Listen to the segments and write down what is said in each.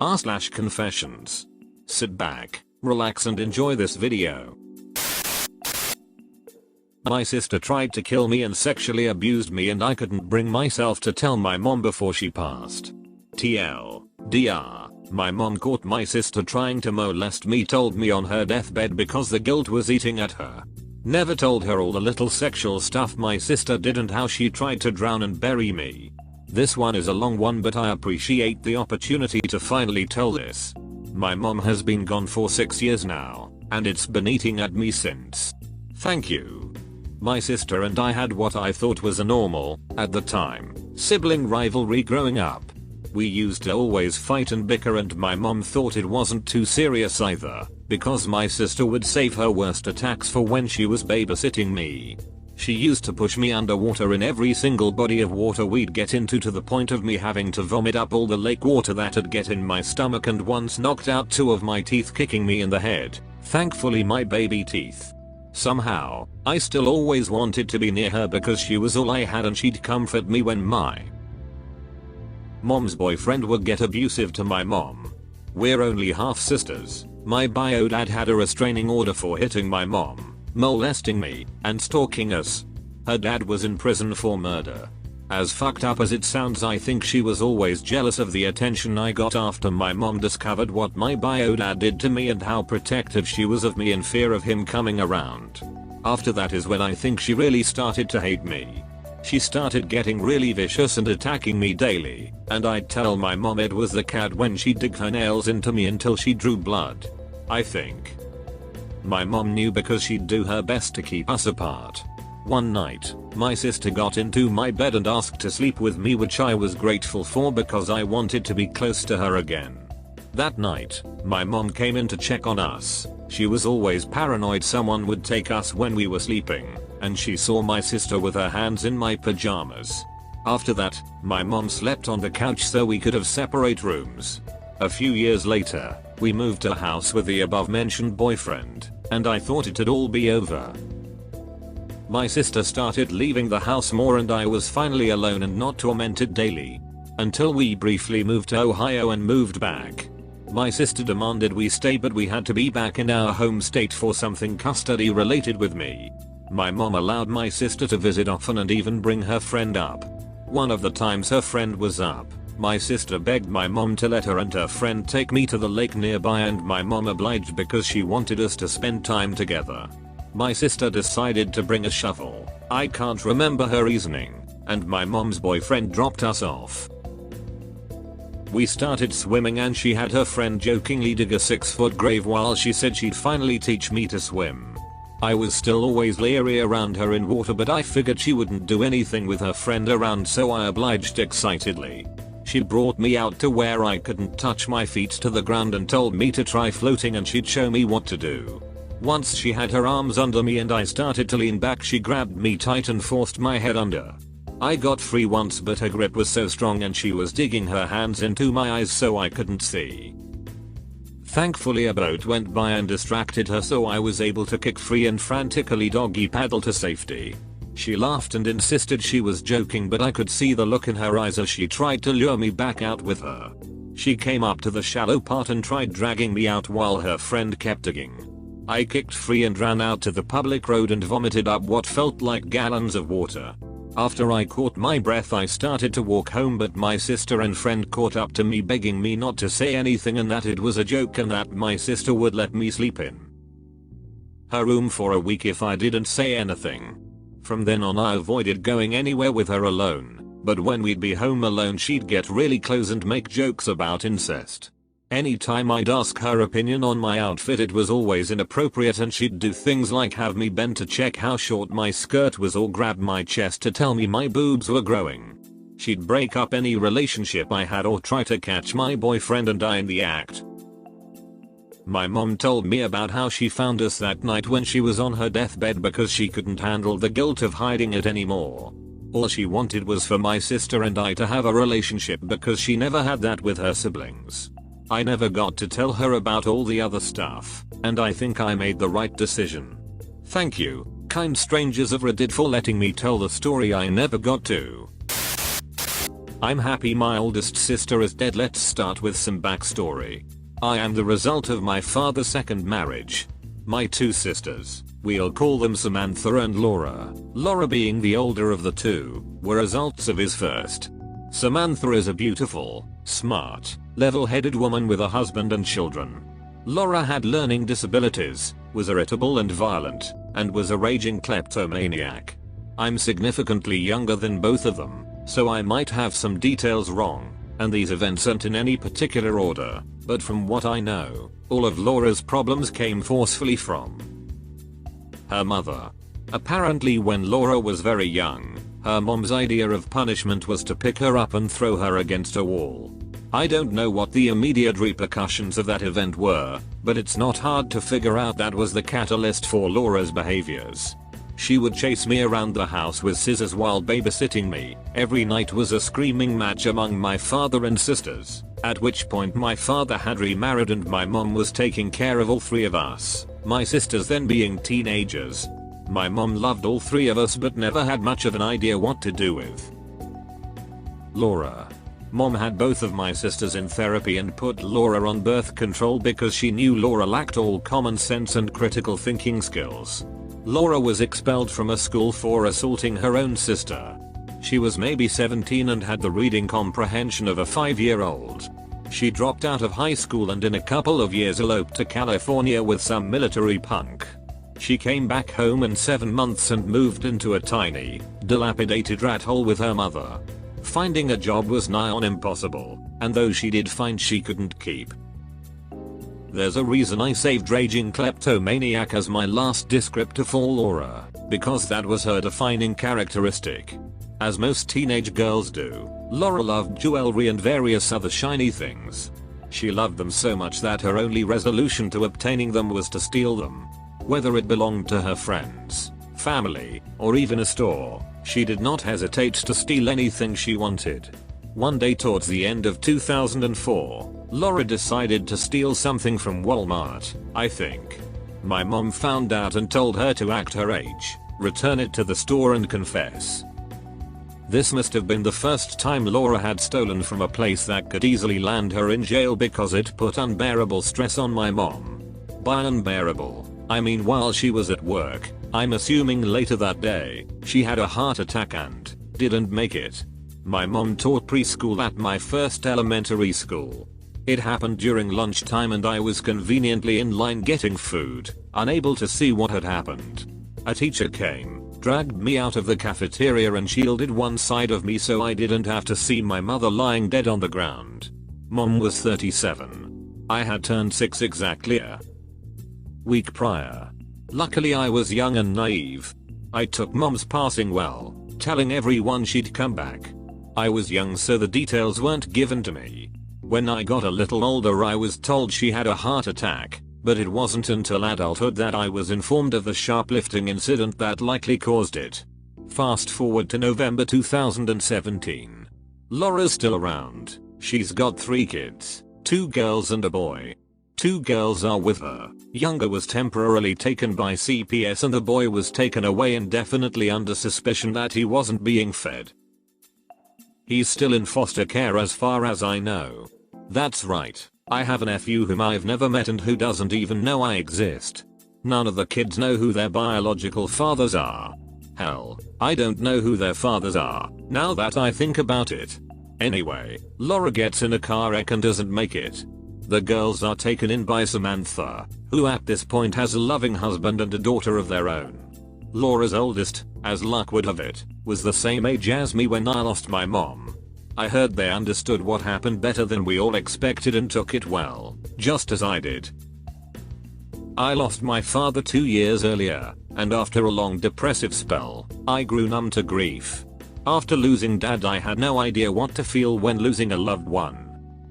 r/confessions. Sit back, relax and enjoy this video. My sister tried to kill me and sexually abused me and I couldn't bring myself to tell my mom before she passed. TLDR, my mom caught my sister trying to molest me, told me on her deathbed because the guilt was eating at her. Never told her all the little sexual stuff my sister did and how she tried to drown and bury me. This one is a long one but I appreciate the opportunity to finally tell this. My mom has been gone for 6 years now, and it's been eating at me since. Thank you. My sister and I had what I thought was a normal, at the time, sibling rivalry growing up. We used to always fight and bicker and my mom thought it wasn't too serious either, because my sister would save her worst attacks for when she was babysitting me. She used to push me underwater in every single body of water we'd get into, to the point of me having to vomit up all the lake water that'd get in my stomach, and once knocked out 2 of my teeth, kicking me in the head. Thankfully my baby teeth. Somehow, I still always wanted to be near her because she was all I had and she'd comfort me when my mom's boyfriend would get abusive to my mom. We're only half sisters. My bio dad had a restraining order for hitting my mom, molesting me, and stalking us. Her dad was in prison for murder. As fucked up as it sounds, I think she was always jealous of the attention I got after my mom discovered what my bio dad did to me and how protective she was of me in fear of him coming around. After that is when I think she really started to hate me. She started getting really vicious and attacking me daily, and I'd tell my mom it was the cat when she'd dig her nails into me until she drew blood. I think my mom knew because she'd do her best to keep us apart. One night, my sister got into my bed and asked to sleep with me, which I was grateful for because I wanted to be close to her again. That night, my mom came in to check on us. She was always paranoid someone would take us when we were sleeping, and she saw my sister with her hands in my pajamas. After that, my mom slept on the couch so we could have separate rooms. A few years later, we moved to a house with the above mentioned boyfriend, and I thought it'd all be over. My sister started leaving the house more and I was finally alone and not tormented daily. Until we briefly moved to Ohio and moved back. My sister demanded we stay, but we had to be back in our home state for something custody related with me. My mom allowed my sister to visit often and even bring her friend up. One of the times her friend was up, my sister begged my mom to let her and her friend take me to the lake nearby, and my mom obliged because she wanted us to spend time together. My sister decided to bring a shovel. I can't remember her reasoning, and my mom's boyfriend dropped us off. We started swimming and she had her friend jokingly dig a 6-foot grave while she said she'd finally teach me to swim. I was still always leery around her in water, but I figured she wouldn't do anything with her friend around, so I obliged excitedly. She brought me out to where I couldn't touch my feet to the ground and told me to try floating and she'd show me what to do. Once she had her arms under me and I started to lean back, she grabbed me tight and forced my head under. I got free once, but her grip was so strong and she was digging her hands into my eyes so I couldn't see. Thankfully a boat went by and distracted her, so I was able to kick free and frantically doggy paddle to safety. She laughed and insisted she was joking, but I could see the look in her eyes as she tried to lure me back out with her. She came up to the shallow part and tried dragging me out while her friend kept digging. I kicked free and ran out to the public road and vomited up what felt like gallons of water. After I caught my breath, I started to walk home, but my sister and friend caught up to me begging me not to say anything and that it was a joke and that my sister would let me sleep in her room for a week if I didn't say anything. From then on I avoided going anywhere with her alone, but when we'd be home alone she'd get really close and make jokes about incest. Anytime I'd ask her opinion on my outfit it was always inappropriate, and she'd do things like have me bend to check how short my skirt was or grab my chest to tell me my boobs were growing. She'd break up any relationship I had or try to catch my boyfriend and I in the act. My mom told me about how she found us that night when she was on her deathbed because she couldn't handle the guilt of hiding it anymore. All she wanted was for my sister and I to have a relationship because she never had that with her siblings. I never got to tell her about all the other stuff, and I think I made the right decision. Thank you, kind strangers of Reddit, for letting me tell the story I never got to. I'm happy my oldest sister is dead. Let's start with some backstory. I am the result of my father's second marriage. My two sisters, we'll call them Samantha and Laura, Laura being the older of the two, were results of his first. Samantha is a beautiful, smart, level-headed woman with a husband and children. Laura had learning disabilities, was irritable and violent, and was a raging kleptomaniac. I'm significantly younger than both of them, so I might have some details wrong, and these events aren't in any particular order, but from what I know, all of Laura's problems came forcefully from her mother. Apparently when Laura was very young, her mom's idea of punishment was to pick her up and throw her against a wall. I don't know what the immediate repercussions of that event were, but it's not hard to figure out that was the catalyst for Laura's behaviors. She would chase me around the house with scissors while babysitting me. Every night was a screaming match among my father and sisters, at which point my father had remarried and my mom was taking care of all three of us, my sisters then being teenagers. My mom loved all three of us but never had much of an idea what to do with Laura. Mom had both of my sisters in therapy and put Laura on birth control because she knew Laura lacked all common sense and critical thinking skills. Laura was expelled from a school for assaulting her own sister. She was maybe 17 and had the reading comprehension of a 5-year-old. She dropped out of high school and in a couple of years eloped to California with some military punk. She came back home in 7 months and moved into a tiny, dilapidated rat hole with her mother. Finding a job was nigh on impossible, and those she did find she couldn't keep. There's a reason I saved raging kleptomaniac as my last descriptor for Laura, because that was her defining characteristic. As most teenage girls do, Laura loved jewelry and various other shiny things. She loved them so much that her only resolution to obtaining them was to steal them. Whether it belonged to her friends, family, or even a store, she did not hesitate to steal anything she wanted. One day towards the end of 2004, Laura decided to steal something from Walmart, I think. My mom found out and told her to act her age, return it to the store and confess. This must have been the first time Laura had stolen from a place that could easily land her in jail because it put unbearable stress on my mom. By unbearable, I mean while she was at work, I'm assuming later that day, she had a heart attack and didn't make it. My mom taught preschool at my first elementary school. It happened during lunchtime and I was conveniently in line getting food, unable to see what had happened. A teacher came, dragged me out of the cafeteria and shielded one side of me so I didn't have to see my mother lying dead on the ground. Mom was 37. I had turned 6 exactly a week prior. Luckily I was young and naive. I took mom's passing well, telling everyone she'd come back. I was young so the details weren't given to me. When I got a little older I was told she had a heart attack, but it wasn't until adulthood that I was informed of the shoplifting incident that likely caused it. Fast forward to November 2017. Laura's still around. She's got 3 kids, 2 girls and a boy. 2 girls are with her. Younger was temporarily taken by CPS and the boy was taken away indefinitely under suspicion that he wasn't being fed. He's still in foster care as far as I know. That's right, I have a nephew whom I've never met and who doesn't even know I exist. None of the kids know who their biological fathers are. Hell, I don't know who their fathers are, now that I think about it. Anyway, Laura gets in a car wreck and doesn't make it. The girls are taken in by Samantha, who at this point has a loving husband and a daughter of their own. Laura's oldest, as luck would have it, was the same age as me when I lost my mom. I heard they understood what happened better than we all expected and took it well, just as I did. I lost my father 2 years earlier, and after a long depressive spell, I grew numb to grief. After losing dad I had no idea what to feel when losing a loved one.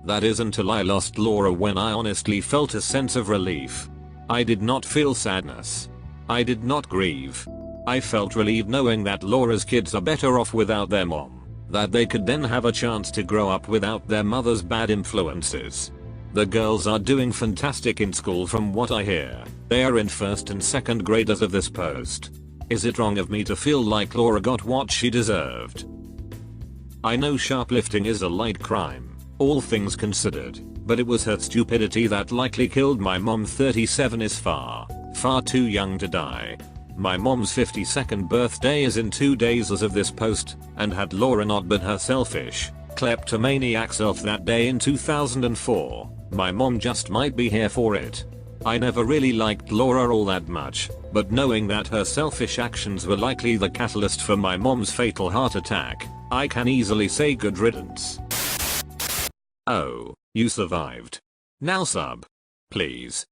That is until I lost Laura when I honestly felt a sense of relief. I did not feel sadness. I did not grieve. I felt relieved knowing that Laura's kids are better off without their mom, that they could then have a chance to grow up without their mother's bad influences. The girls are doing fantastic in school from what I hear. They are in 1st and 2nd grade as of this post. Is it wrong of me to feel like Laura got what she deserved? I know shoplifting is a light crime, all things considered, but it was her stupidity that likely killed my mom. 37 is far too young to die. My mom's 52nd birthday is in 2 days as of this post, and had Laura not been her selfish, kleptomaniac self that day in 2004, my mom just might be here for it. I never really liked Laura all that much, but knowing that her selfish actions were likely the catalyst for my mom's fatal heart attack, I can easily say good riddance. Oh, you survived. Now sub. Please.